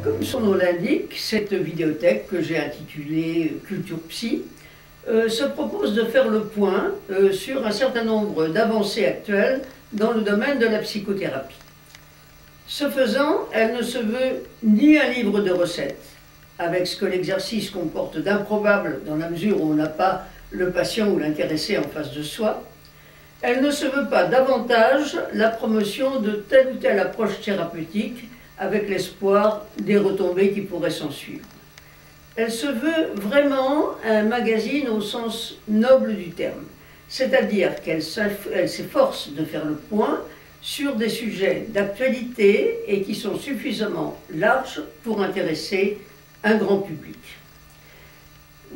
Comme son nom l'indique, cette vidéothèque que j'ai intitulée Culture Psy se propose de faire le point sur un certain nombre d'avancées actuelles dans le domaine de la psychothérapie. Ce faisant, elle ne se veut ni un livre de recettes, avec ce que l'exercice comporte d'improbable dans la mesure où on n'a pas le patient ou l'intéressé en face de soi. Elle ne se veut pas davantage la promotion de telle ou telle approche thérapeutique avec l'espoir des retombées qui pourraient s'en suivre. Elle se veut vraiment un magazine au sens noble du terme, c'est-à-dire qu'elle s'efforce de faire le point sur des sujets d'actualité et qui sont suffisamment larges pour intéresser un grand public.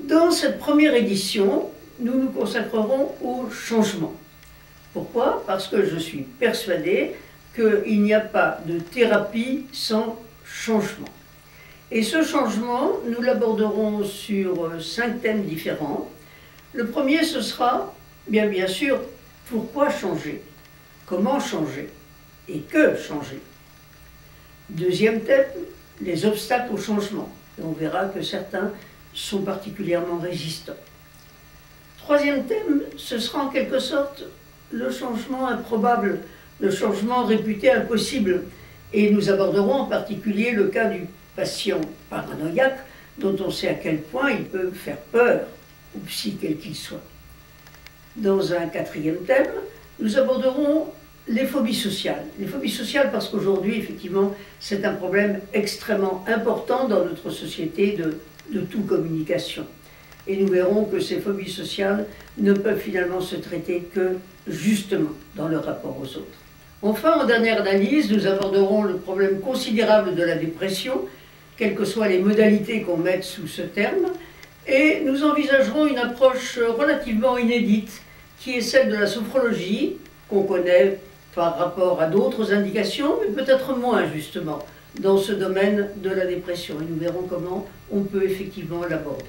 Dans cette première édition, nous nous consacrerons au changement. Pourquoi? Parce que je suis persuadée qu'il n'y a pas de thérapie sans changement. Et ce changement, nous l'aborderons sur 5 thèmes différents. Le premier, ce sera, bien sûr, pourquoi changer? Comment changer? Et que changer? Deuxième thème, les obstacles au changement. Et on verra que certains sont particulièrement résistants. Troisième thème, ce sera en quelque sorte le changement improbable, le changement réputé impossible. Et nous aborderons en particulier le cas du patient paranoïaque, dont on sait à quel point il peut faire peur, au psy quel qu'il soit. Dans un quatrième thème, nous aborderons les phobies sociales. Les phobies sociales parce qu'aujourd'hui, effectivement, c'est un problème extrêmement important dans notre société de toute communication. Et nous verrons que ces phobies sociales ne peuvent finalement se traiter que justement dans le rapport aux autres. Enfin, en dernière analyse, nous aborderons le problème considérable de la dépression, quelles que soient les modalités qu'on mette sous ce terme, et nous envisagerons une approche relativement inédite, qui est celle de la sophrologie, qu'on connaît par rapport à d'autres indications, mais peut-être moins justement, dans ce domaine de la dépression. Et nous verrons comment on peut effectivement l'aborder.